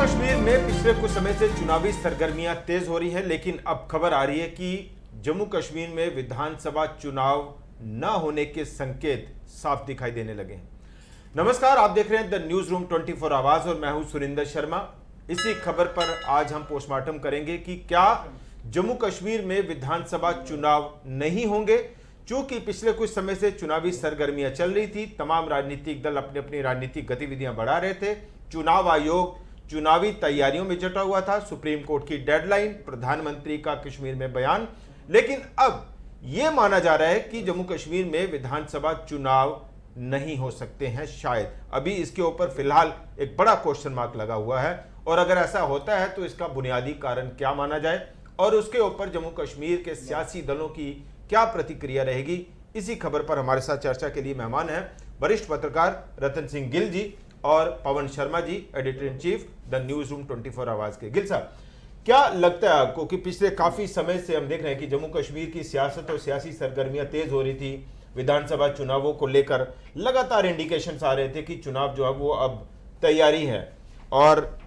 कश्मीर में पिछले कुछ समय से चुनावी सरगर्मियां तेज हो रही है, लेकिन अब खबर आ रही है कि जम्मू कश्मीर में विधानसभा चुनाव न होने के संकेत साफ दिखाई देने लगे हैं। नमस्कार, आप देख रहे हैं द न्यूज रूम 24 आवाज और मैं हूं सुरिंदर शर्मा। इसी खबर पर आज हम पोस्टमार्टम करेंगे कि क्या जम्मू कश्मीर में विधानसभा चुनाव नहीं होंगे। चूंकि पिछले कुछ समय से चुनावी सरगर्मियां चल रही थी, तमाम राजनीतिक दल अपनी अपनी राजनीतिक गतिविधियां बढ़ा रहे थे। चुनाव आयोग चुनावी तैयारियों में जुटा हुआ था। सुप्रीम कोर्ट की डेडलाइन, प्रधानमंत्री का कश्मीर में बयान, लेकिन अब यह माना जा रहा है कि जम्मू कश्मीर में विधानसभा चुनाव नहीं हो सकते हैं। शायद अभी इसके ऊपर फिलहाल एक बड़ा क्वेश्चन मार्क लगा हुआ है, और अगर ऐसा होता है तो इसका बुनियादी कारण क्या माना जाए और उसके ऊपर जम्मू कश्मीर के सियासी दलों की क्या प्रतिक्रिया रहेगी। इसी खबर पर हमारे साथ चर्चा के लिए मेहमान हैं वरिष्ठ पत्रकार रतन सिंह गिल जी और Pawan Sharma ji, editor in chief the news room 24 Awaaz के। गिल साहब, क्या लगता है आपको कि पिछले काफी समय से हम देख रहे हैं कि जम्मू कश्मीर की सियासत और सियासी सरगर्मियां तेज हो रही थी, विधानसभा चुनावों को लेकर लगातार इंडिकेशंस आ रहे थे कि चुनाव जो है वो अब तैयारी है, और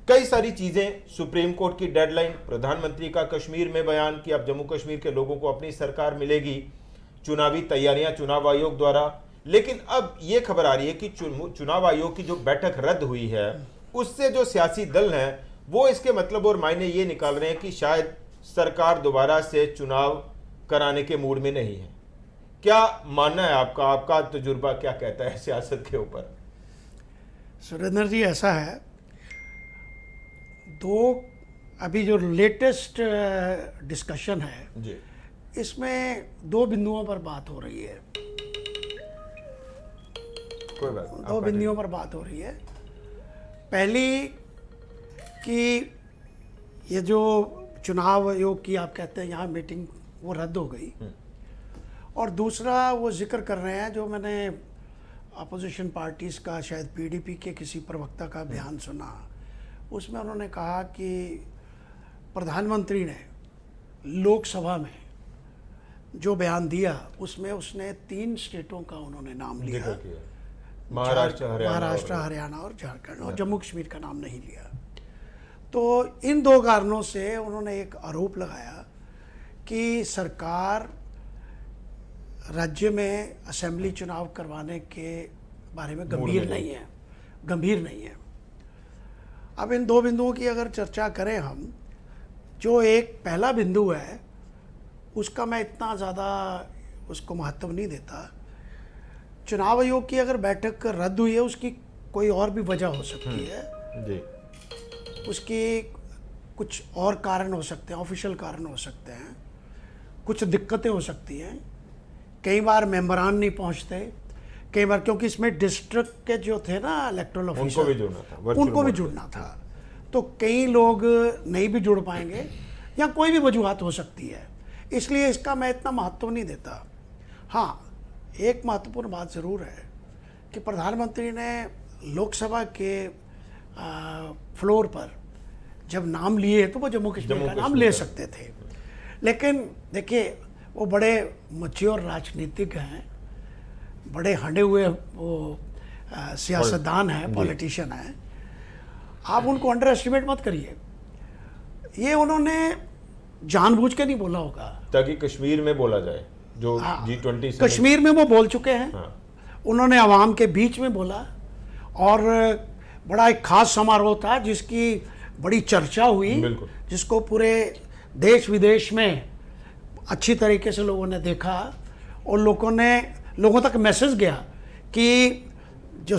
कई सारी चीजें, सुप्रीम कोर्ट की डेडलाइन, प्रधानमंत्री का कश्मीर में बयान कि अब जम्मू कश्मीर के लोगों को अपनी सरकार मिलेगी, चुनावी तैयारियां चुनाव आयोग द्वारा। लेकिन अब यह खबर आ रही है कि चुनाव आयोग की जो बैठक रद्द हुई है उससे जो सियासी दल हैं वो इसके मतलब और मायने ये निकाल रहे हैं कि शायद सरकार दोबारा से चुनाव कराने के मूड में नहीं है। क्या मानना है आपका? आपका तजुर्बा क्या कहता है सियासत के ऊपर? सुरेंद्र जी, ऐसा है, अभी जो लेटेस्ट डिस्कशन है जी, इसमें दो बिंदुओं पर बात हो रही है। कोई बात, दो बिंदुओं पर बात हो रही है। पहली कि ये जो चुनाव आयोग की आप कहते हैं यहाँ मीटिंग वो रद्द हो गई, और दूसरा वो जिक्र कर रहे हैं जो मैंने अपोजिशन पार्टीज़ का, शायद पीडीपी के किसी प्रवक्ता का बयान सुना, उसमें उन्होंने कहा कि प्रधानमंत्री ने लोकसभा में जो बयान दिया उसमें उसने 3 स्टेटों का उन्होंने नाम लिया, महाराष्ट्र, हरियाणा और झारखंड, और जम्मू कश्मीर का नाम नहीं लिया। तो इन दो कारणों से उन्होंने एक आरोप लगाया कि सरकार राज्य में असेंबली चुनाव करवाने के बारे में गंभीर नहीं है। अब इन दो बिंदुओं की अगर चर्चा करें हम, जो एक पहला बिंदु है उसका मैं इतना ज़्यादा उसको महत्व नहीं देता। चुनाव आयोग की अगर बैठक रद्द हुई है उसकी कोई और भी वजह हो सकती है जी। उसकी कुछ और कारण हो सकते हैं, ऑफिशियल कारण हो सकते हैं, कुछ दिक्कतें हो सकती हैं। कई बार मेंबरान नहीं पहुंचते, कई बार क्योंकि इसमें डिस्ट्रिक्ट के जो थे ना इलेक्टोरल ऑफिसर, उनको भी जुड़ना था, तो कई लोग नहीं भी जुड़ पाएंगे या कोई भी वजूहत हो सकती है, इसलिए इसका मैं इतना महत्व नहीं देता। हाँ, एक महत्वपूर्ण बात ज़रूर है कि प्रधानमंत्री ने लोकसभा के फ्लोर पर जब नाम लिए तो वो जम्मू कश्मीर का नाम ले सकते थे, लेकिन देखिए वो बड़े मैच्योर राजनीतिक हैं, बड़े हटे हुए वो सियासतदान हैं, पॉलिटिशियन हैं, आप उनको अंडर एस्टिमेट मत करिए। ये उन्होंने जानबूझ के नहीं बोला होगा ताकि कश्मीर में बोला जाए, जो G20 कश्मीर में वो बोल चुके हैं। हाँ। उन्होंने आवाम के बीच में बोला, और बड़ा एक खास समारोह था जिसकी बड़ी चर्चा हुई, जिसको पूरे देश विदेश में अच्छी तरीके से लोगों ने देखा, और लोगों तक मैसेज गया कि जो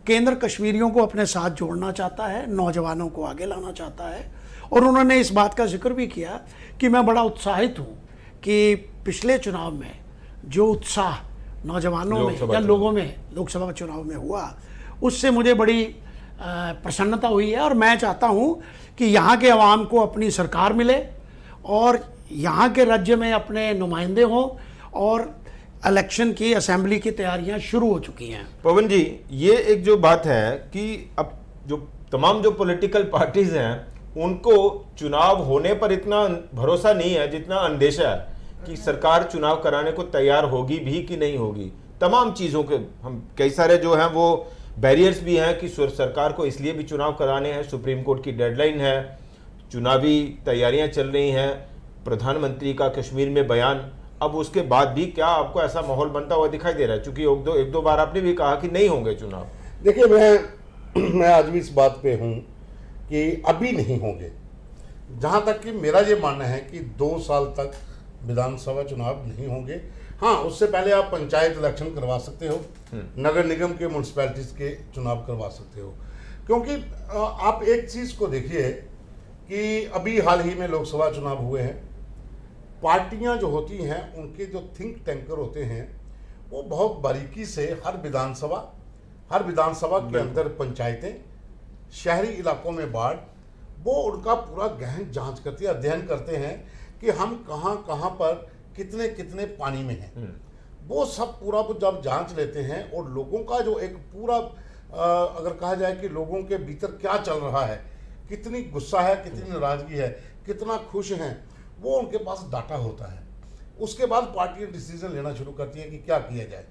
केंद्र कश्मीरियों को अपने साथ जोड़ना चाहता है, नौजवानों को आगे लाना चाहता है। और उन्होंने इस बात का जिक्र भी किया कि मैं बड़ा उत्साहित हूँ कि पिछले चुनाव में जो उत्साह नौजवानों में या लोगों में लोकसभा चुनाव में हुआ, उससे मुझे बड़ी प्रसन्नता हुई है, और मैं चाहता हूँ कि यहाँ के अवाम को अपनी सरकार मिले और यहाँ के राज्य में अपने नुमाइंदे हों, और इलेक्शन की, असेंबली की तैयारियां शुरू हो चुकी हैं। पवन जी, ये एक जो बात है कि अब जो तमाम जो पॉलिटिकल पार्टीज हैं उनको चुनाव होने पर इतना भरोसा नहीं है जितना अंदेशा है कि सरकार चुनाव कराने को तैयार होगी भी कि नहीं होगी। तमाम चीज़ों के हम कई सारे जो हैं वो बैरियर्स भी हैं कि सरकार को इसलिए भी चुनाव कराने हैं, सुप्रीम कोर्ट की डेडलाइन है, चुनावी तैयारियां चल रही हैं, प्रधानमंत्री का कश्मीर में बयान, अब उसके बाद भी क्या आपको ऐसा माहौल बनता हुआ दिखाई दे रहा है? चूंकि एक दो बार आपने भी कहा कि नहीं होंगे चुनाव। देखिए, मैं आज भी इस बात पे हूँ कि अभी नहीं होंगे। जहाँ तक कि मेरा ये मानना है कि 2 साल तक विधानसभा चुनाव नहीं होंगे। हाँ, उससे पहले आप पंचायत इलेक्शन करवा सकते हो, नगर निगम के, म्यूनसिपैलिटीज़ के चुनाव करवा सकते हो। क्योंकि आप एक चीज़ को देखिए कि अभी हाल ही में लोकसभा चुनाव हुए हैं, पार्टियां जो होती हैं उनके जो थिंक टैंकर होते हैं वो बहुत बारीकी से हर विधानसभा के अंदर पंचायतें, शहरी इलाकों में वार्ड, वो उनका पूरा गहन जांच करती है, अध्ययन करते हैं कि हम कहाँ पर कितने कितने पानी में हैं। वो सब पूरा जब जांच लेते हैं और लोगों का जो एक पूरा अगर कहा जाए कि लोगों के भीतर क्या चल रहा है, कितनी गुस्सा है, कितनी नाराजगी है, कितना खुश हैं, वो उनके पास डाटा होता है। उसके बाद पार्टी डिसीजन लेना शुरू करती है कि क्या किया जाए।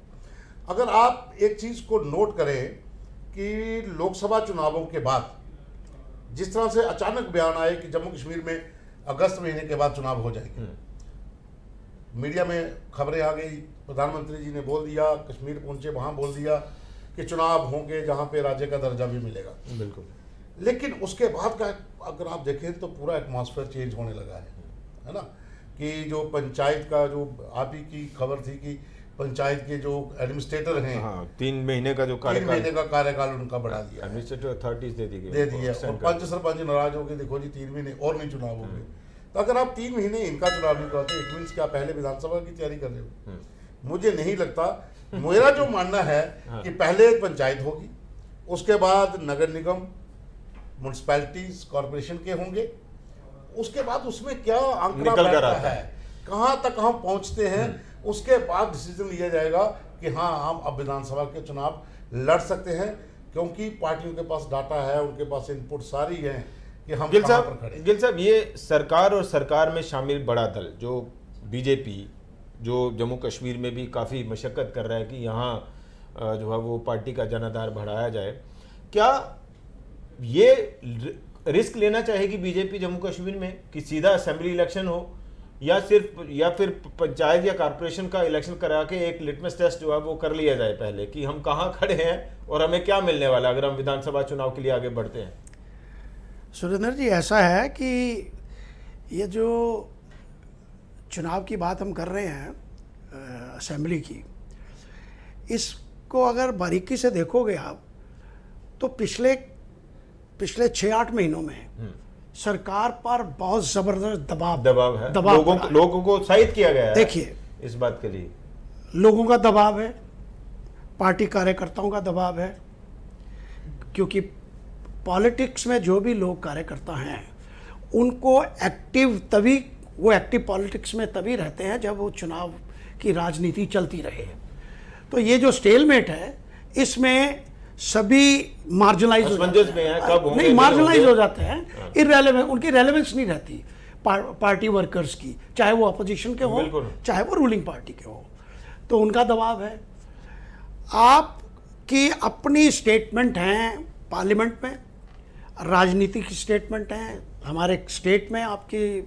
अगर आप एक चीज़ को नोट करें कि लोकसभा चुनावों के बाद जिस तरह से अचानक बयान आए कि जम्मू कश्मीर में अगस्त महीने के बाद चुनाव हो जाएंगे, मीडिया में खबरें आ गई, प्रधानमंत्री जी ने बोल दिया, कश्मीर पहुंचे वहां बोल दिया कि चुनाव होंगे जहां पे राज्य का दर्जा भी मिलेगा। बिल्कुल। लेकिन उसके बाद का अगर आप देखें तो पूरा एटमॉस्फेयर चेंज होने लगा है ना, कि जो पंचायत का, जो आप ही की खबर थी कि पंचायत के जो एडमिनिस्ट्रेटर हैं, हाँ, 3 महीने का जो 3 महीने का कार्यकाल उनका बढ़ा दिया, एडमिनिस्ट्रेटिव अथॉरिटीज दे दिया और पंच सरपंच नाराज हो गए, देखो जी 3 महीने और नहीं चुनाव होंगे। तो अगर आप 3 महीने इनका चुनाव नहीं कराते, इट मीन्स क्या पहले विधानसभा की तैयारी कर रहे हो? मुझे नहीं लगता। मेरा जो मानना है कि पहले पंचायत होगी, उसके बाद नगर निगम, म्यूनसिपैलिटीज, कॉरपोरेशन के होंगे, उसके बाद उसमें क्या आंकड़ा बैठता है, कहाँ तक हम पहुँचते हैं, उसके बाद डिसीजन लिया जाएगा कि हाँ, हम अब विधानसभा के चुनाव लड़ सकते हैं, क्योंकि पार्टियों के पास डाटा है, उनके पास इनपुट सारी है कि हम कहाँ पर खड़े हैं। गिल साहब, ये सरकार और सरकार में शामिल बड़ा दल जो बीजेपी, जो जम्मू कश्मीर में भी काफ़ी मशक्क़त कर रहा है कि यहाँ जो है वो पार्टी का जनाधार बढ़ाया जाए, क्या ये रिस्क लेना चाहेगी बीजेपी जम्मू कश्मीर में कि सीधा असेंबली इलेक्शन हो, या फिर पंचायत या कॉर्पोरेशन का इलेक्शन करा के एक लिटमस टेस्ट जो है वो कर लिया जाए पहले कि हम कहाँ खड़े हैं और हमें क्या मिलने वाला अगर हम विधानसभा चुनाव के लिए आगे बढ़ते हैं? सुरेंद्र जी, ऐसा है कि ये जो चुनाव की बात हम कर रहे हैं असेंबली की, इसको अगर बारीकी से देखोगे आप तो पिछले 6-8 महीनों में सरकार पर बहुत जबरदस्त दबाव है। लोगों को उत्साहित किया गया है देखिए इस बात के लिए। लोगों का दबाव है, पार्टी कार्यकर्ताओं का दबाव है, क्योंकि पॉलिटिक्स में जो भी लोग कार्यकर्ता हैं उनको एक्टिव पॉलिटिक्स में तभी रहते हैं जब वो चुनाव की राजनीति चलती रहे। तो ये जो स्टेलमेट है, इसमें सभी मार्जिनलाइज हो जाते हैं, इररेलेवेंट, उनकी रेलेवेंस नहीं रहती पार्टी वर्कर्स की, चाहे वो अपोजिशन के हो चाहे वो रूलिंग पार्टी के हो। तो उनका दबाव है। आपकी अपनी स्टेटमेंट हैं पार्लियामेंट में, राजनीति की स्टेटमेंट हैं, हमारे स्टेट में आपकी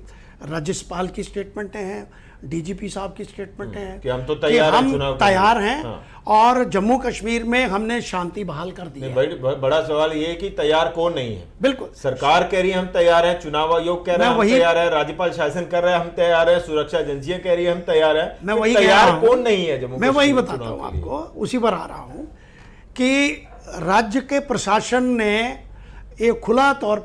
राज्यपाल की स्टेटमेंट हैं, डीजीपी साहब की स्टेटमेंट है कि हम तो तैयार हैं। हाँ। और जम्मू कश्मीर में हमने शांति बहाल कर दी है। बड़ा सवाल ये है कि तैयार कौन नहीं है? बिल्कुल, सरकार कह रही है हम तैयार हैं, चुनाव आयोग कह रहा है हम तैयार है, राज्यपाल शासन कर रहा है हम तैयार है, सुरक्षा एजेंसियां कह रही है हम तैयार है। मैं वही तैयार कौन नहीं है जम्मू? मैं वही बताता हूँ आपको, उसी पर आ रहा हूँ कि राज्य के प्रशासन ने एक खुले तौर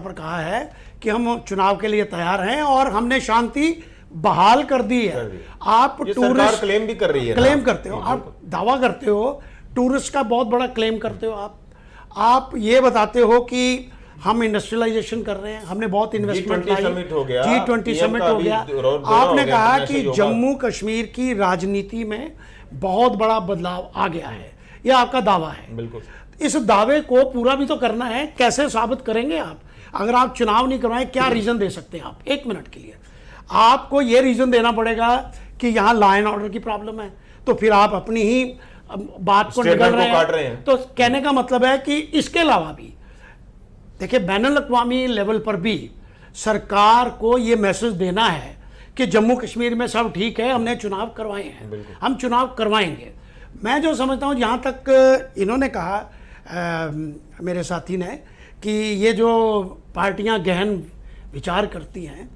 पर कहा है कि हम चुनाव के लिए तैयार हैं और हमने शांति बहाल कर दी है। आप टूरिस्ट क्लेम भी कर रही है, क्लेम करते हो, आप दावा करते हो, टूरिस्ट का बहुत बड़ा क्लेम करते हो आप ये बताते हो कि हम इंडस्ट्रियलाइजेशन कर रहे हैं, हमने बहुत इन्वेस्टमेंट G20 समिट हो गया, G20 समिट हो गया। आपने कहा कि जम्मू कश्मीर की राजनीति में बहुत बड़ा बदलाव आ गया है, यह आपका दावा है। बिल्कुल। इस दावे को पूरा भी तो करना है, कैसे साबित करेंगे आप? अगर आप चुनाव नहीं करवाएं, क्या रीजन दे सकते हैं आप? 1 मिनट के लिए आपको यह रीजन देना पड़ेगा कि यहां लॉ एंड ऑर्डर की प्रॉब्लम है, तो फिर आप अपनी ही बात को Statement निकल को काट रहे हैं। तो कहने का मतलब है कि इसके अलावा भी देखिए बैनुल-अक़वामी लेवल पर भी सरकार को ये मैसेज देना है कि जम्मू कश्मीर में सब ठीक है, हमने चुनाव करवाए हैं, हम चुनाव करवाएंगे। मैं जो समझता हूँ, जहाँ तक इन्होंने कहा मेरे साथी ने कि ये जो पार्टियां गहन विचार करती हैं,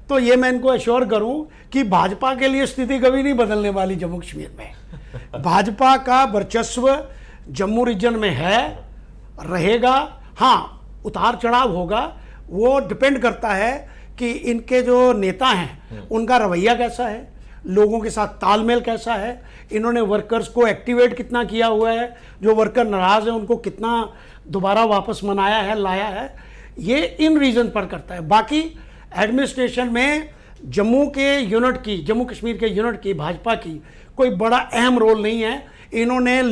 तो ये मैं इनको एश्योर करूं कि भाजपा के लिए स्थिति कभी नहीं बदलने वाली जम्मू कश्मीर में। भाजपा का वर्चस्व जम्मू रीजन में है, रहेगा। हाँ, उतार चढ़ाव होगा, वो डिपेंड करता है कि इनके जो नेता हैं उनका रवैया कैसा है, लोगों के साथ तालमेल कैसा है, इन्होंने वर्कर्स को एक्टिवेट कितना किया हुआ है, जो वर्कर नाराज है उनको कितना दोबारा वापस मनाया है, लाया है, ये इन रीजन पर करता है। बाकी एडमिनिस्ट्रेशन में जम्मू के यूनिट की, जम्मू कश्मीर के यूनिट की, भाजपा की कोई बड़ा अहम रोल नहीं है। इन्होंने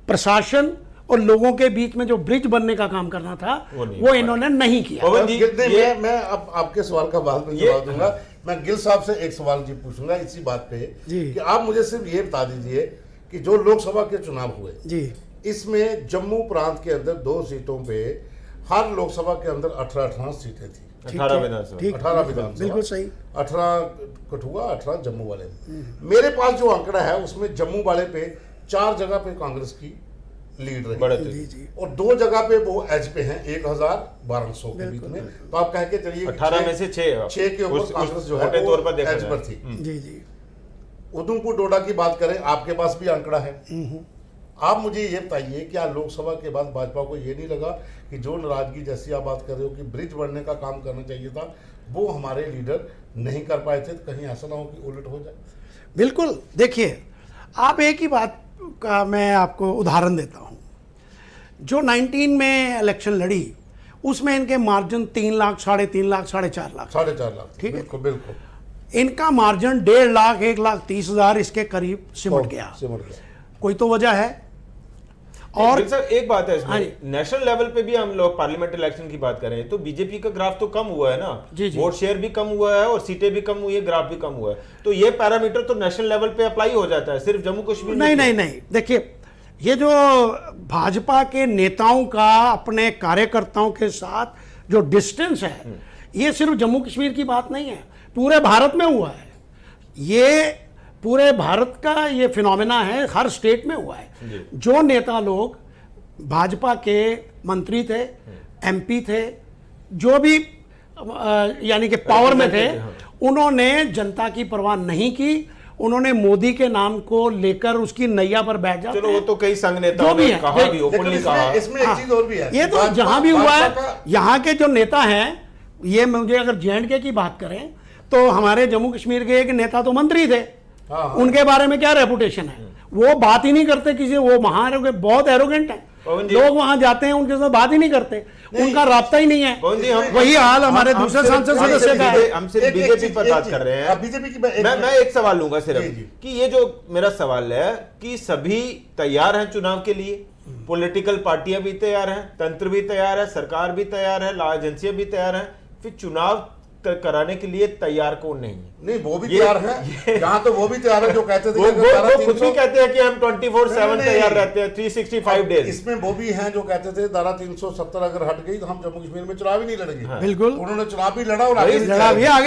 प्रशासन और लोगों के बीच में जो ब्रिज बनने का काम करना था वो इन्होंने नहीं किया। मैं अब आपके सवाल का बाद में जवाब दूंगा। मैं गिल साहब से एक सवाल जी पूछूंगा इसी बात पे कि आप मुझे सिर्फ ये बता दीजिए कि जो लोकसभा के चुनाव हुए जी, इसमें जम्मू प्रांत के अंदर 2 सीटों पे हर लोकसभा के अंदर 18 सीटें थी। 18 विधानसभा, 18 विधानसभा, बिल्कुल सही। 18 कठुआ, 18 जम्मू वाले में। मेरे पास जो आंकड़ा है उसमें जम्मू वाले पे 4 जगह पे कांग्रेस की लीड रही जी जी, और 2 जगह पे वो एज पे हैं 1000-1200 के बीच में। तो आप कह के चलिए 18 में से 6 के ऊपर कांग्रेस जो है मोटे तौर पर वो देखा एज पर जाए। थी। जी जी। उधमपुर डोडा की बात करें, आपके पास भी आंकड़ा है। आप मुझे ये बताइए, क्या लोकसभा के बाद भाजपा को ये नहीं लगा कि जो नाराजगी जैसी आप बात कर रहे हो कि ब्रिज बनने का काम करना चाहिए था, वो हमारे लीडर नहीं कर पाए थे, तो कहीं ऐसा ना हो कि उलट हो जाए? बिल्कुल। देखिए, आप एक ही बात का मैं आपको उदाहरण देता हूँ। जो 19 में इलेक्शन लड़ी उसमें इनके मार्जिन 3 लाख, 3.5 लाख, 4.5 लाख, 4.5 लाख, ठीक है। बिल्कुल बिल्कुल। इनका मार्जिन 1.5 लाख, 1,30,000 इसके करीब सिमट गया। कोई तो वजह है। और सर एक बात है हाँ इसमें, नेशनल लेवल पे भी हम लोग पार्लियामेंट इलेक्शन की बात करें तो बीजेपी का ग्राफ तो कम हुआ है ना, वोट शेयर भी कम हुआ है और सीटें भी कम हुई है, ग्राफ भी कम हुआ है। तो ये पैरामीटर तो नेशनल लेवल पे अप्लाई हो जाता है, सिर्फ जम्मू कश्मीर नहीं। देखिए, ये जो भाजपा के नेताओं का अपने कार्यकर्ताओं के साथ जो डिस्टेंस है, ये सिर्फ जम्मू कश्मीर की बात नहीं है, पूरे भारत में हुआ है। ये पूरे भारत का ये फिनोमेना है, हर स्टेट में हुआ है। जो नेता लोग भाजपा के मंत्री थे, एमपी थे, जो भी यानी कि पावर में थे, उन्होंने जनता की परवाह नहीं की। उन्होंने मोदी के नाम को लेकर उसकी नैया पर बैठ जाते हैं। चलो वो तो कई संघ नेताओं ने कहा भी, ओपनली कहा। इसमें एक चीज और भी है, ये तो जहां भी हुआ है, यहाँ के जो नेता हैं, ये मुझे अगर J&K की बात करें तो हमारे जम्मू कश्मीर के एक नेता तो मंत्री थे, उनके बारे में क्या रेपुटेशन है, वो बात ही नहीं करते किसी, वो वहां बहुत एरोगेंट है, लोग वहां जाते हैं उनके साथ बात ही नहीं करते, उनका राब्ता ही नहीं है। वही हाल हमारे दूसरे सांसद सदस्य का है। हम सिर्फ बीजेपी पर बात कर रहे हैं। बीजेपी की मैं एक सवाल लूंगा सिर्फ कि ये जो मेरा सवाल है कि सभी तैयार हैं चुनाव के लिए, पॉलिटिकल पार्टियां भी तैयार हैं, तंत्र भी तैयार है, सरकार भी तैयार है, लॉ एजेंसियां भी तैयार हैं, फिर चुनाव कराने के लिए तैयार कौन नहीं है? नहीं, वो भी तैयार हैं। यहाँ तो वो भी तैयार है जो कहते थे वो खुद भी कहते हैं कि हम 24/7 तैयार रहते हैं, 365 डेज। इसमें वो भी हैं जो कहते थे धारा 370 अगर हट गई तो हम जम्मू कश्मीर में चुनाव ही नहीं लड़ेंगे। बिल्कुल, उन्होंने चुनाव भी लड़ा और आगे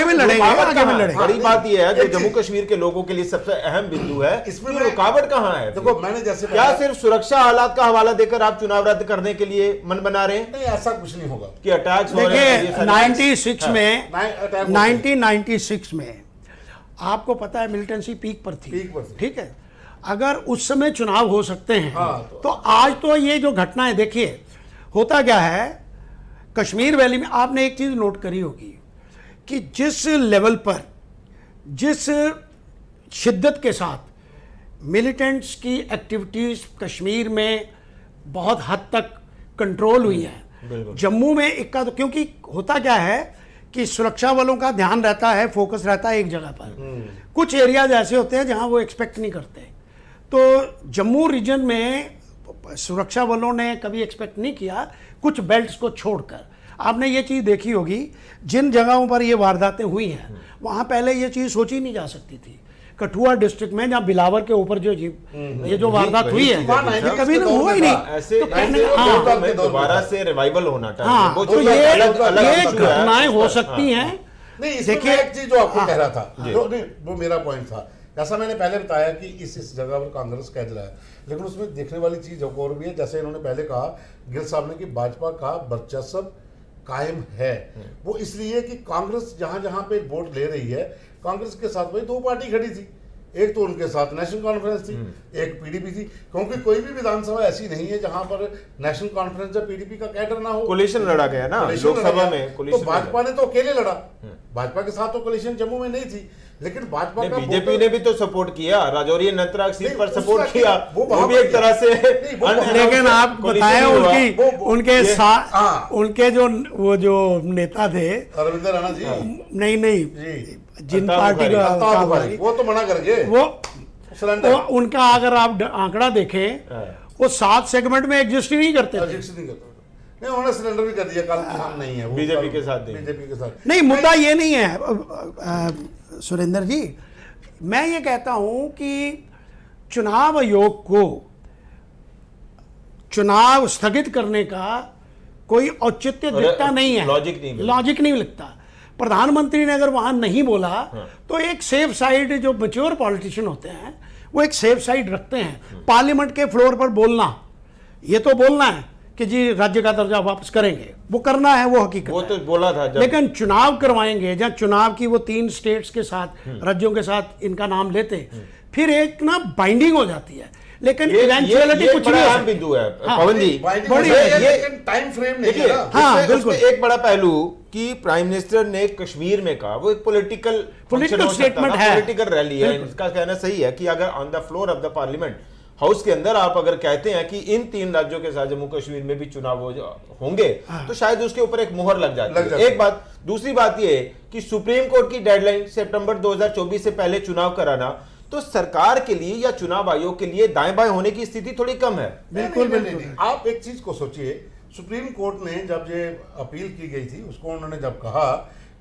भी लड़ेंगे। बड़ी बात यह है जो जम्मू कश्मीर के लोगों के लिए सबसे अहम बिंदु है, इसमें रुकावट कहाँ है? देखो, मैंने जैसे क्या सिर्फ सुरक्षा हालात का हवाला देकर आप चुनाव रद्द करने के लिए मन बना रहे हैं? नहीं, ऐसा कुछ नहीं होगा कि अटैक्स हो रहे हैं। 1996 में आपको पता है मिलिटेंसी पीक पर थी, ठीक है। अगर उस समय चुनाव हो सकते हैं तो आज तो ये जो घटना है, देखिए होता क्या है कश्मीर वैली में, आपने एक चीज नोट करी होगी कि जिस लेवल पर, जिस शिद्दत के साथ मिलिटेंट्स की एक्टिविटीज कश्मीर में बहुत हद तक कंट्रोल हुई है, जम्मू में इक्का, तो क्योंकि होता क्या है कि सुरक्षा बलों का ध्यान रहता है, फोकस रहता है एक जगह पर। कुछ एरियाज ऐसे होते हैं जहां वो एक्सपेक्ट नहीं करते। तो जम्मू रीजन में सुरक्षा बलों ने कभी एक्सपेक्ट नहीं किया, कुछ बेल्ट्स को छोड़कर। आपने ये चीज़ देखी होगी, जिन जगहों पर ये वारदातें हुई हैं वहाँ पहले ये चीज़ सोची नहीं जा सकती थी, कठुआ डिस्ट्रिक्ट में जहाँ बिलावर के ऊपर जो ये जो वारदात हुई है, वहाँ 90s कभी के ना दौर हुआ ही में नहीं। था। ऐसे तो कहने ऐसे हाँ, दौर में दोबारा से रिवाइवल होना चाहिए। हाँ, वो तो चीज़ ये अलग ये issue है। घटनाएं हो सकती हैं। नहीं, इसमें देखिए, मैं एक चीज जो आपको हाँ, कह रहा था, जो नहीं वो मेरा पॉइंट था, जैसा मैंने पहले बताया कि इस जगह पर कांग्रेस कह रहा है, लेकिन उसमें देखने वाली चीज एक और भी है। जैसे इन्होंने पहले कहा, गिल साहब ने, कि भाजपा का वर्चस्व कायम है। वो इसलिए कि कांग्रेस जहां जहां पे वोट ले रही है, कांग्रेस के साथ भाई दो पार्टी खड़ी थी। एक तो उनके साथ नेशनल कॉन्फ्रेंस थी, एक पीडीपी थी, क्योंकि कोई भी विधानसभा ऐसी नहीं है जहां पर नेशनल कॉन्फ्रेंस या पीडीपी का कैडर ना हो। कोलिशन लड़ा गया ना कोलिशन लोकसभा लड़ा में। गया। तो कोलिशन भाजपा ने तो अकेले लड़ा, भाजपा के साथ तो कोलिशन जम्मू में नहीं थी, लेकिन भाजपा का बीजेपी ने भी तो सपोर्ट किया, राजौरी नंतराग सीट नहीं, पर उसका सपोर्ट क्या- किया, वो वो वहाँ भी पर एक तरह से नहीं, वो वहाँ- लेकिन आप कोलिशन बताएं ही हुआ। उनकी उनके साथ हाँ। उनके जो वो जो नेता थे, अरविंद राणा जी नहीं नहीं, जी, जिन अल्ताफ पार्टी का अल्ताफ अल्ताफ बुखारी, बुखारी, वो तो मना कर गए, वो सरेंडर उनका अगर आप आंकड़ा देखें, हाँ। वो 7 सेगमेंट में एग्जिस्ट ही नहीं करते थे। एग्जिस्ट नहीं करता। नहीं, उन्होंने सरेंडर भी कर दिया, कल हम नहीं है वो, बीजेपी के साथ नहीं। बीजेपी के साथ नहीं, मुद्दा ये नहीं है सुरेंद्र जी। मैं ये कहता हूं कि चुनाव आयोग को चुनाव स्थगित करने का कोई औचित्य दिखता नहीं है, लॉजिक नहीं मिलता। लॉजिक नहीं लगता। प्रधानमंत्री ने अगर वहां नहीं बोला तो एक सेफ साइड, जो मैच्योर पॉलिटिशियन होते हैं वो एक सेफ साइड रखते हैं। पार्लियामेंट के फ्लोर पर बोलना, ये तो बोलना है कि जी राज्य का दर्जा वापस करेंगे, वो करना है, वो हकीकत वो है। तो बोला था जब लेकिन चुनाव करवाएंगे, जहाँ चुनाव की वो 3 स्टेट्स के साथ, राज्यों के साथ इनका नाम लेते, फिर एक ना बाइंडिंग हो जाती है। लेकिन इवेंचुअलिटी कुछ बड़ा नहीं हो अहम सकती। बिंदु है हाँ, पवन जी। बाइंडिंग बड़ी है, है, लेकिन टाइम फ्रेम नहीं है देखिए, ना। हाँ, इसमें बिल्कुल। एक बड़ा पहलू कि प्राइम मिनिस्टर ने कश्मीर में कहा, वो एक पॉलिटिकल स्टेटमेंट है, पॉलिटिकल रैली है। इसका कहना सही है कि अगर on the floor of the parliament house के अंदर आप अगर कहते हैं कि इन 3 राज्यों के साथ जम्मू कश्मीर में भी चुनाव होंगे, तो शायद उसके ऊपर एक मुहर लग जाती है। एक बात। दूसरी बात यह है कि सुप्रीम कोर्ट की डेडलाइन सितंबर 2024 से पहले चुनाव कराना, तो सरकार के लिए या चुनाव आयोग के लिए दाएं बाएं होने की स्थिति थोड़ी कम है। बिल्कुल बिल्कुल। आप एक चीज को सोचिए, सुप्रीम कोर्ट ने जब ये अपील की गई थी, उसको उन्होंने जब कहा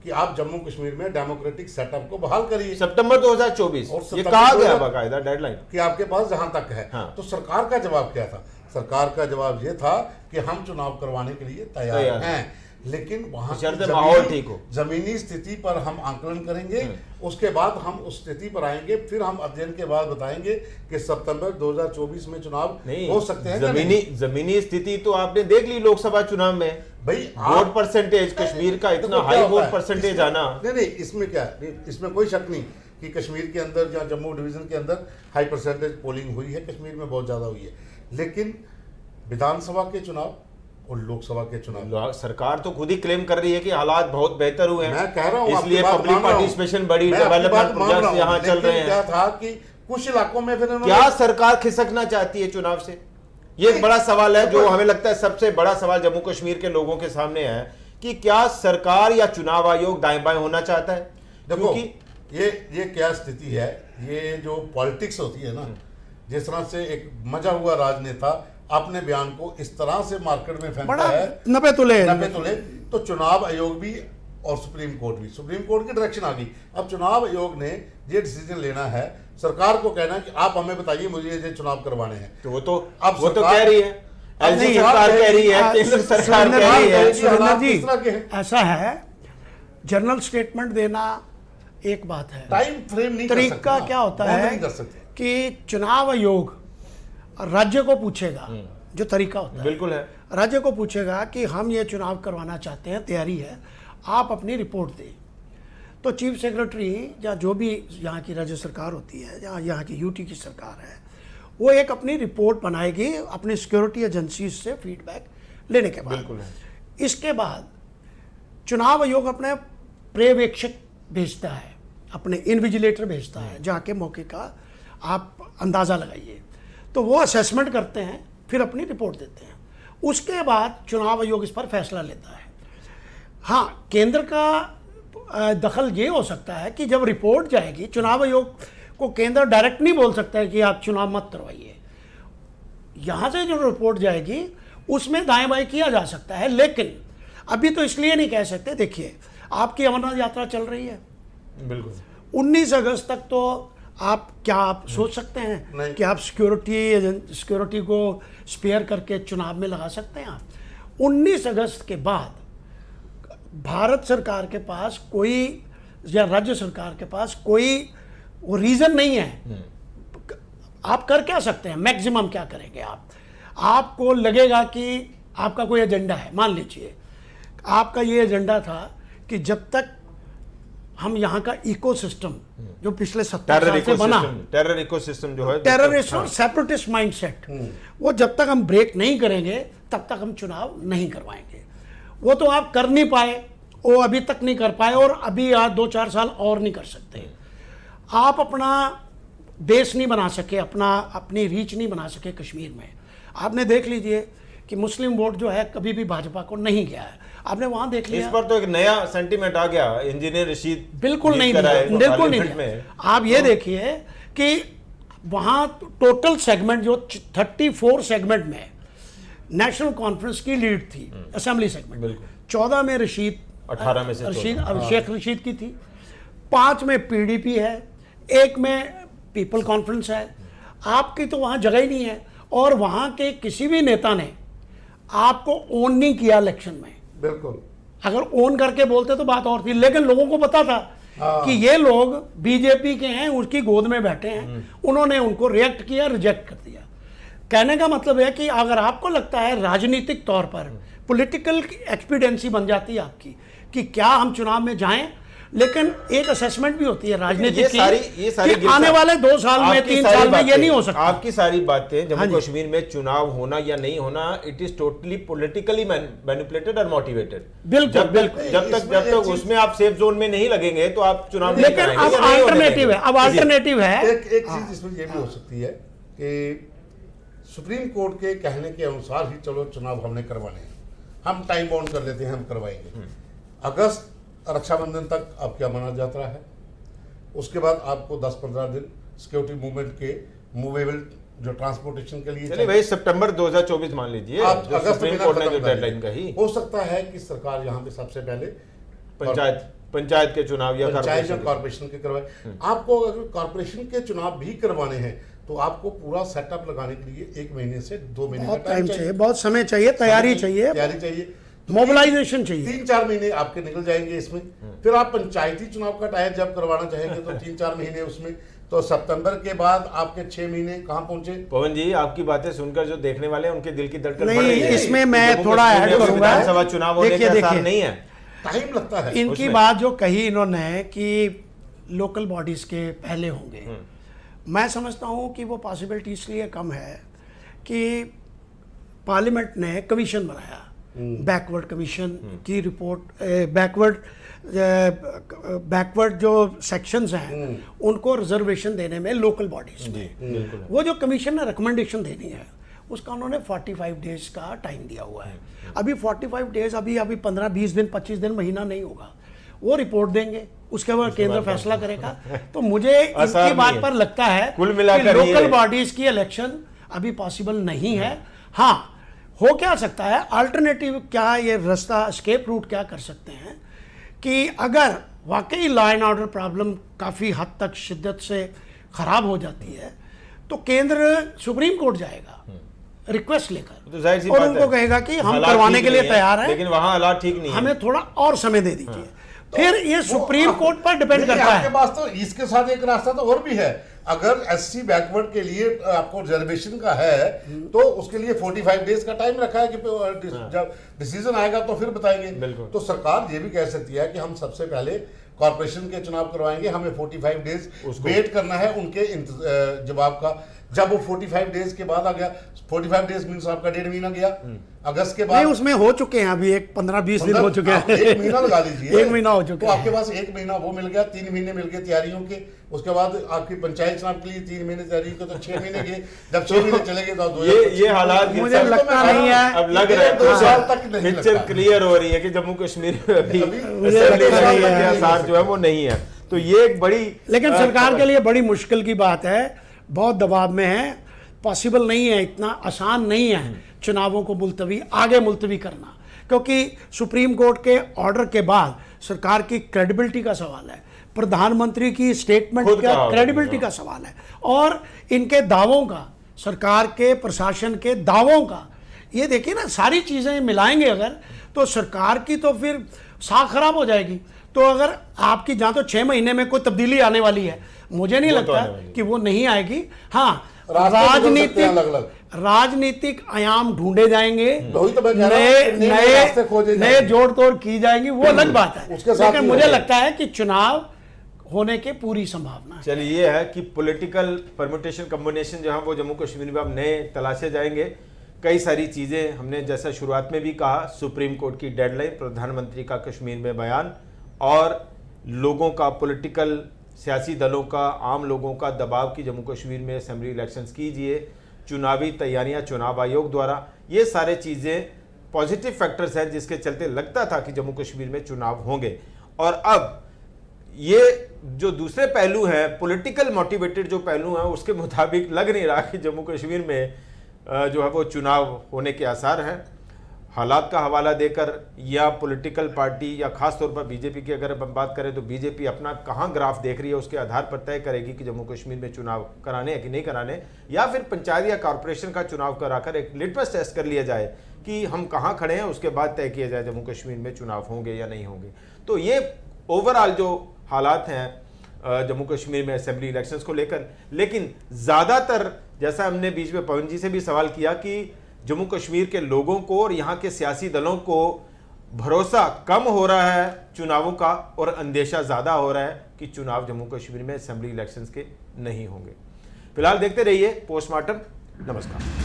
कि आप जम्मू कश्मीर में डेमोक्रेटिक सेटअप को बहाल करिए, सितंबर 2024 और ये सितंबर कहा गया 2000 बाकायदा डेडलाइन कि आपके पास जहां तक है। हाँ। तो सरकार का जवाब क्या था? सरकार का जवाब ये था कि हम चुनाव करवाने के लिए तैयार हैं, लेकिन वहां बशर्ते माहौल ठीक हो। जमीनी स्थिति पर हम आंकलन करेंगे, उसके बाद हम उस स्थिति पर आएंगे, फिर हम अध्ययन के बाद बताएंगे कि सितंबर 2024 में चुनाव नहीं हो सकते हैं या नहीं। जमीनी स्थिति तो आपने देख ली लोकसभा चुनाव में, भाई वोट परसेंटेज कश्मीर का इतना देखो क्या हाई होता वोट है, परसेंटेज आना। नहीं, इसमें क्या है, इसमें कोई शक नहीं कि कश्मीर के अंदर या जम्मू डिवीजन के अंदर हाई परसेंटेज पोलिंग हुई है, कश्मीर में बहुत ज्यादा हुई है, लेकिन विधानसभा के चुनाव और लोकसभा के चुनाव, सरकार तो खुद ही क्लेम कर रही है कि हालात बहुत बेहतर हुए हैं, मैं कह रहा हूं, इसलिए आपकी बात पब्लिक मान रहा हूं। पार्टिसिपेशन बड़ी, मैं आपकी बात डेवलपमेंट मान रहा प्रोजेक्ट्स हूं, यहाँ चल लेकिन रहे हैं। क्या था कि कुछ इलाकों में फिर उन्होंने क्या सरकार खिसकना चाहती है चुनाव से? ये एक बड़ा सवाल है जो हमें लगता है सबसे बड़ा सवाल जम्मू कश्मीर के लोगों के सामने है कि क्या सरकार या चुनाव आयोग दाएं बाएं होना चाहता है? देखो ये क्या स्थिति है, ये जो पॉलिटिक्स होती है ना, जिस तरह से एक मजा हुआ राजनेता अपने बयान को इस तरह से मार्केट में फेंकता बड़ा है, 90 तुले 90 तुले, तो चुनाव आयोग भी और सुप्रीम कोर्ट की डायरेक्शन आ गई। अब चुनाव आयोग ने ये डिसीजन लेना है, सरकार को कहना है कि आप हमें बताइए मुझे ये चुनाव करवाने हैं। तो वो तो सरकार- कह रही है, एलजी सरकार कह रही है, केंद्र सरकार कह रही है। सुरेंद्र हालात जी, किस तरह के हैं? ऐसा है, जनरल स्टेटमेंट देना एक बात है, टाइम फ्रेम नहीं कर सकते तरीका ना, क्या होता वो है नहीं कर सकते। कि चुनाव आयोग राज्य को पूछेगा, जो तरीका होता है बिल्कुल है, राज्य को पूछेगा कि हम ये चुनाव करवाना चाहते हैं, तैयारी है, आप अपनी रिपोर्ट दें। तो चीफ सेक्रेटरी या जो भी यहाँ की राज्य सरकार होती है या यहाँ की यूटी की सरकार है, वो एक अपनी रिपोर्ट बनाएगी अपनी सिक्योरिटी एजेंसी से फीडबैक लेने के बाद। बिल्कुल है। इसके बाद चुनाव आयोग अपने पर्यवेक्षक भेजता है, अपने इन्विजिलेटर भेजता है, जाके मौके का आप अंदाज़ा लगाइए। तो वो असेसमेंट करते हैं, फिर अपनी रिपोर्ट देते हैं। उसके बाद चुनाव आयोग इस पर फैसला लेता है। हाँ, केंद्र का दखल ये हो सकता है कि जब रिपोर्ट जाएगी, चुनाव आयोग को केंद्र डायरेक्ट नहीं बोल सकता है कि आप चुनाव मत करवाइए। यहाँ से जो रिपोर्ट जाएगी उसमें दाएं बाएं किया जा सकता है, लेकिन अभी तो इसलिए नहीं कह सकते। देखिए, आपकी अमरनाथ यात्रा चल रही है, बिल्कुल 19 अगस्त तक तो आप सोच सकते हैं कि आप सिक्योरिटी को स्पेयर करके चुनाव में लगा सकते हैं? आप 19 अगस्त के बाद भारत सरकार के पास कोई या राज्य सरकार के पास कोई वो रीजन नहीं है। आप कर क्या सकते हैं? मैक्सिमम क्या करेंगे आप? आपको लगेगा कि आपका कोई एजेंडा है, मान लीजिए आपका ये एजेंडा था कि जब तक हम यहाँ का इकोसिस्टम जो पिछले 70 साल से बना, टेरर इकोसिस्टम जो है, टेररिस्ट और सेपरेटिस्ट माइंडसेट, वो जब तक हम ब्रेक नहीं करेंगे तब तक हम चुनाव नहीं करवाएंगे। वो तो आप कर नहीं पाए, वो अभी तक नहीं कर पाए और अभी आज 2-4 साल और नहीं कर सकते। आप अपना देश नहीं बना सके, अपनी रीच नहीं बना सके कश्मीर में। आपने देख लीजिए कि मुस्लिम वोट जो है कभी भी भाजपा को नहीं गया है। आपने वहां देख लिया, इस पर तो एक नया सेंटीमेंट आ गया, इंजीनियर रशीद बिल्कुल नहीं दिया, बिल्कुल नहीं दिया। आप ये देखिए कि वहां टोटल सेगमेंट जो 34 सेगमेंट में नेशनल कॉन्फ्रेंस की लीड थी, असेंबली सेगमेंट 14 में रशीद, 18 में से शेख रशीद की थी, 5 में पीडीपी है, 1 में पीपल कॉन्फ्रेंस है। आपकी तो वहां जगह ही नहीं है और वहां के किसी भी नेता ने आपको ओन नहीं किया इलेक्शन में। बिल्कुल, अगर ओन करके बोलते तो बात और थी, लेकिन लोगों को पता था कि ये लोग बीजेपी के हैं, उसकी गोद में बैठे हैं। उन्होंने उनको रिएक्ट किया, रिजेक्ट कर दिया। कहने का मतलब है कि अगर आपको लगता है राजनीतिक तौर पर पॉलिटिकल एक्सपीडियंसी बन जाती है आपकी कि क्या हम चुनाव में जाएं, लेकिन एक असेसमेंट भी होती है राजनीतिक की कि आने वाले 2 साल में 3 साल में ये नहीं हो सकता। आपकी सारी बातें जम्मू कश्मीर में चुनाव होना या नहीं होना, it is totally politically manipulated और मोटिवेटेड। बिल्कुल, जब तक उसमें आप सेफ जोन में नहीं लगेंगे तो आप चुनाव नहीं लेकिन अब अल्टरनेटिव है, अब अल्टरनेटिव है। एक चीज इसमें ये भी हो सकती है कि सुप्रीम कोर्ट के कहने के अनुसार ही चलो चुनाव हमने करवाने हैं, हम टाइम बाउंड कर लेते हैं, हम करवाएंगे। अगस्त रक्षाबंधन तक आपकी अमरनाथ यात्रा है, उसके बाद आपको 10-15 दिन सिक्योरिटी मूवमेंट के मूवेबल जो ट्रांसपोर्टेशन के लिए चलिए भाई, सितंबर 2024 मान लीजिए, आप अगस्त सुप्रीम कोर्ट ने जो डेडलाइन कही, हो सकता है कि सरकार यहाँ पे सबसे पहले पंचायत के चुनाव या कॉर्पोरेशन के करवाए। आपको अगर कॉर्पोरेशन के चुनाव भी करवाने हैं तो आपको पूरा सेटअप लगाने के लिए 1 महीने से 2 महीने का टाइम चाहिए, बहुत समय चाहिए, तैयारी चाहिए, मोबिलाइजेशन चाहिए। 3-4 महीने आपके निकल जाएंगे इसमें। फिर आप पंचायती चुनाव का टाइम जब करवाना चाहेंगे तो 3-4 महीने उसमें, तो सितंबर के बाद आपके 6 महीने कहाँ पहुंचे? पवन जी, आपकी बातें सुनकर जो देखने वाले हैं उनके दिल की धड़कन बढ़ रही है। इसमें मैं थोड़ा ऐड करूंगा, विधानसभा चुनाव होने के आसार नहीं है, टाइम लगता है। इनकी बात जो कही इन्होंने कि लोकल बॉडीज के पहले होंगे, मैं समझता हूं कि वो पॉसिबिलिटी इसलिए कम है कि पार्लियामेंट ने कमीशन बनाया, बैकवर्ड कमीशन की रिपोर्ट, बैकवर्ड जो सेक्शंस हैं उनको रिजर्वेशन देने में लोकल बॉडीज में, वो जो कमीशन ने रिकमेंडेशन देनी है उसका उन्होंने 45 डेज का टाइम दिया हुआ है। अभी 45 डेज अभी 15-20 दिन 25 दिन महीना नहीं होगा, वो रिपोर्ट देंगे, उसके बाद केंद्र फैसला करेगा। तो मुझे इनकी बात पर लगता है कि लोकल बॉडीज की इलेक्शन अभी पॉसिबल नहीं है। हाँ, हो क्या सकता है अल्टरनेटिव, क्या ये रास्ता, एस्केप रूट क्या कर सकते हैं कि अगर वाकई लॉ एंड ऑर्डर प्रॉब्लम काफ़ी हद तक शिद्दत से ख़राब हो जाती है तो केंद्र सुप्रीम कोर्ट जाएगा रिक्वेस्ट लेकर, तो जाहिर सी और बात उनको है, कहेगा कि हम करवाने के लिए तैयार हैं, लेकिन वहां हालात ठीक नहीं है, हमें थोड़ा और समय दे दीजिए। फिर ये सुप्रीम कोर्ट पर डिपेंड करता है। आपके पास तो इसके साथ एक रास्ता तो और भी है, अगर एससी बैकवर्ड के लिए आपको रिजर्वेशन का है तो उसके लिए 45 डेज का टाइम रखा है कि जब डिसीजन आएगा तो फिर बताएंगे। तो सरकार ये भी कह सकती है कि हम सबसे पहले कॉर्पोरेशन के चुनाव करवाएंगे, हमें 45 डेज वेट करना है उनके जवाब का। जब वो 45 डेज के बाद आ गया, 45 डेज मीन्स आपका 1.5 महीना गया, अगस्त के बाद नहीं, उसमें हो चुके हैं अभी 15-20 दिन हो चुके हैं, 1 महीना लगा लीजिए, 1 महीना हो चुका है, तो आपके पास 1 महीना वो मिल गया, 3 महीने मिल गए तैयारियों के। उसके बाद आपकी पंचायत चुनाव के लिए 3 महीने तैयारी के, तो 6 महीने गए। जब 6 महीने चले गए तो ये हालात मुझे लगता नहीं है, अब लग रहा है 2 साल तक नहीं पिक्चर क्लियर हो रही है कि जम्मू कश्मीर में अभी के आसार जो है वो नहीं है। तो ये एक बड़ी, लेकिन सरकार के लिए बड़ी मुश्किल की बात है, बहुत दबाव में है, पॉसिबल नहीं है, इतना आसान नहीं है चुनावों को आगे मुलतवी करना, क्योंकि सुप्रीम कोर्ट के ऑर्डर के बाद सरकार की क्रेडिबिलिटी का सवाल है। प्रधानमंत्री की स्टेटमेंट खुद का कहा क्रेडिबिलिटी होगा। का सवाल है, और इनके दावों का, सरकार के प्रशासन के दावों का, ये देखिए ना, सारी चीजें मिलाएंगे अगर, तो सरकार की तो फिर साख खराब हो जाएगी। तो अगर आपकी जहां तो 6 महीने में कोई तब्दीली आने वाली है, मुझे नहीं वो तो लगता आने वाली है। कि वो नहीं आएगी। हाँ, रास्ते बदल सकते हैं अलग-अलग। राजनीतिक आयाम ढूंढे जाएंगे, वही तो मैं कह रहा हूं कि नए रास्ते खोजे नए जाएंगे। जोड़ तोड़ की जाएंगी, वो अलग बात है। उसके साथ लेकिन ही मुझे होगा। लगता है कि चुनाव होने की पूरी संभावना है। चलिए, ये है कि पॉलिटिकल परम्यूटेशन कॉम्बिनेशन जो है वो जम्मू कश्मीर में अब नए तलाशे जाएंगे। कई सारी चीज़ें हमने जैसा शुरुआत में भी कहा, सुप्रीम कोर्ट की डेडलाइन, प्रधानमंत्री का कश्मीर में बयान, और लोगों का, पॉलिटिकल सियासी दलों का, आम लोगों का दबाव कि जम्मू कश्मीर में असेंबली इलेक्शंस कीजिए, चुनावी तैयारियां चुनाव आयोग द्वारा, ये सारे चीज़ें पॉजिटिव फैक्टर्स हैं जिसके चलते लगता था कि जम्मू कश्मीर में चुनाव होंगे। और अब ये जो दूसरे पहलू हैं, पॉलिटिकल मोटिवेटेड जो पहलू हैं, उसके मुताबिक लग नहीं रहा कि जम्मू कश्मीर में जो है वो चुनाव होने के आसार हैं। हालात का हवाला देकर या पॉलिटिकल पार्टी या खास तौर पर बीजेपी की अगर हम बात करें तो बीजेपी अपना कहाँ ग्राफ देख रही है उसके आधार पर तय करेगी कि जम्मू कश्मीर में चुनाव कराने या कि नहीं कराने, या फिर पंचायत या कॉरपोरेशन का चुनाव कराकर एक लिटमस टेस्ट कर लिया जाए कि हम कहाँ खड़े हैं, उसके बाद तय किया जाए जम्मू कश्मीर में चुनाव होंगे या नहीं होंगे। तो ये ओवरऑल जो हालात हैं जम्मू कश्मीर में असेंबली इलेक्शंस को लेकर। लेकिन ज़्यादातर, जैसा हमने बीच में पवन जी से भी सवाल किया, कि जम्मू कश्मीर के लोगों को और यहाँ के सियासी दलों को भरोसा कम हो रहा है चुनावों का, और अंदेशा ज़्यादा हो रहा है कि चुनाव जम्मू कश्मीर में असेंबली इलेक्शंस के नहीं होंगे। फिलहाल देखते रहिए पोस्टमार्टम। नमस्कार।